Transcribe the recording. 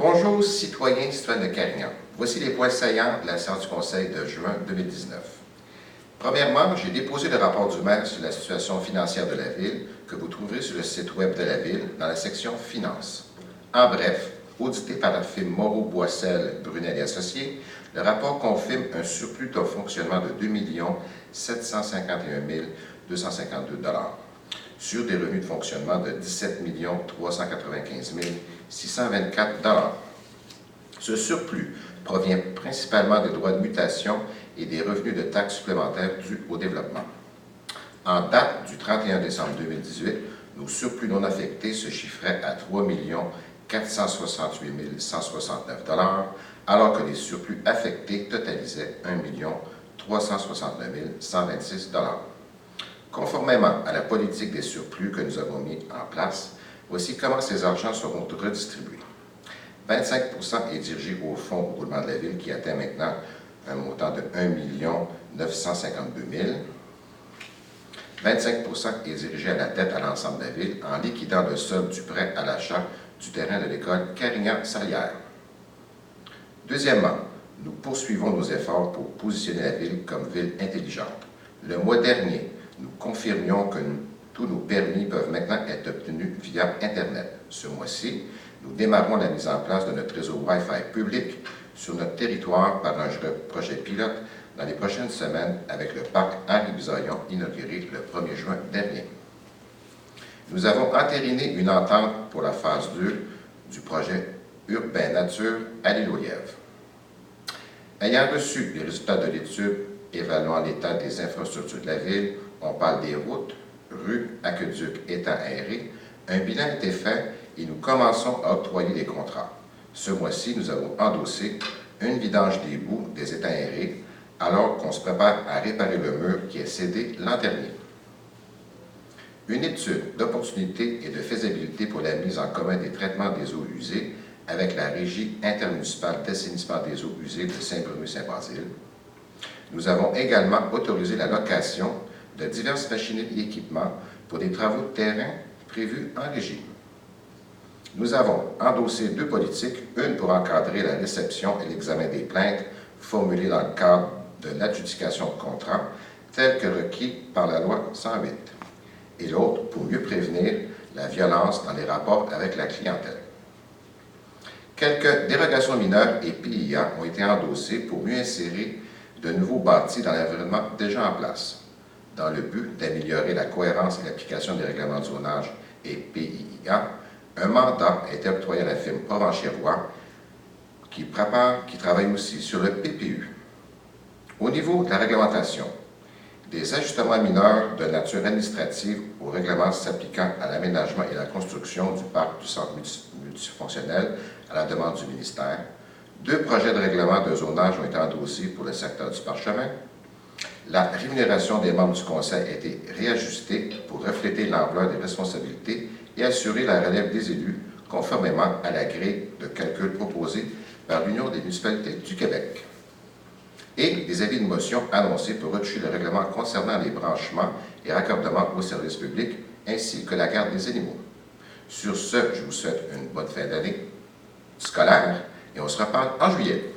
Bonjour, citoyens et citoyennes de Carignan. Voici les points saillants de la séance du Conseil de juin 2019. Premièrement, j'ai déposé le rapport du maire sur la situation financière de la Ville que vous trouverez sur le site web de la Ville dans la section Finances. En bref, audité par la firme Moreau-Boissel, Brunel et Associés, le rapport confirme un surplus de fonctionnement de 2 751 252 $ sur des revenus de fonctionnement de 17 395 624 $. Ce surplus provient principalement des droits de mutation et des revenus de taxes supplémentaires dus au développement. En date du 31 décembre 2018, nos surplus non affectés se chiffraient à 3 468 169 $, alors que les surplus affectés totalisaient 1 369 126 $. Conformément à la politique des surplus que nous avons mis en place, voici comment ces argents seront redistribués. 25 % est dirigé au fonds au roulement de la Ville qui atteint maintenant un montant de 1 952 000 $. 25 % est dirigé à la dette à l'ensemble de la Ville en liquidant le solde du prêt à l'achat du terrain de l'école Carignan-Salière. Deuxièmement, nous poursuivons nos efforts pour positionner la Ville comme ville intelligente. Le mois dernier, nous confirmions que tous nos permis peuvent maintenant être obtenus via Internet. Ce mois-ci, nous démarrons la mise en place de notre réseau Wi-Fi public sur notre territoire par un projet pilote dans les prochaines semaines avec le parc Henri-Bisaillon inauguré le 1er juin dernier. Nous avons entériné une entente pour la phase 2 du projet Urbain Nature à l'île aux Lièvres. Ayant reçu les résultats de l'étude évaluant l'état des infrastructures de la Ville, on parle des routes, rues, aqueducs, étangs aérés, un bilan a été fait et nous commençons à octroyer les contrats. Ce mois-ci, nous avons endossé une vidange des boues des étangs aérés alors qu'on se prépare à réparer le mur qui est cédé l'an dernier. Une étude d'opportunité et de faisabilité pour la mise en commun des traitements des eaux usées avec la Régie intermunicipale d'assainissement des eaux usées de Saint-Bruno-Saint-Basile. Nous avons également autorisé la location de diverses machines et équipements pour des travaux de terrain prévus en régie. Nous avons endossé 2 politiques, une pour encadrer la réception et l'examen des plaintes formulées dans le cadre de l'adjudication de contrat, tel que requis par la loi 108, et l'autre pour mieux prévenir la violence dans les rapports avec la clientèle. Quelques dérogations mineures et PIA ont été endossées pour mieux insérer de nouveaux bâtis dans l'environnement déjà en place, dans le but d'améliorer la cohérence et l'application des règlements de zonage et PIA. Un mandat a été octroyé à la firme Provencher-Roy qui travaille aussi sur le PPU. Au niveau de la réglementation, des ajustements mineurs de nature administrative aux règlements s'appliquant à l'aménagement et la construction du parc du centre multifonctionnel à la demande du ministère. 2 projets de règlement de zonage ont été endossés pour le secteur du parchemin. La rémunération des membres du Conseil a été réajustée pour refléter l'ampleur des responsabilités et assurer la relève des élus conformément à la grille de calcul proposée par l'Union des municipalités du Québec. Et des avis de motion annoncés pour retoucher le règlement concernant les branchements et raccordements aux services publics ainsi que la garde des animaux. Sur ce, je vous souhaite une bonne fin d'année scolaire et on se reparle en juillet.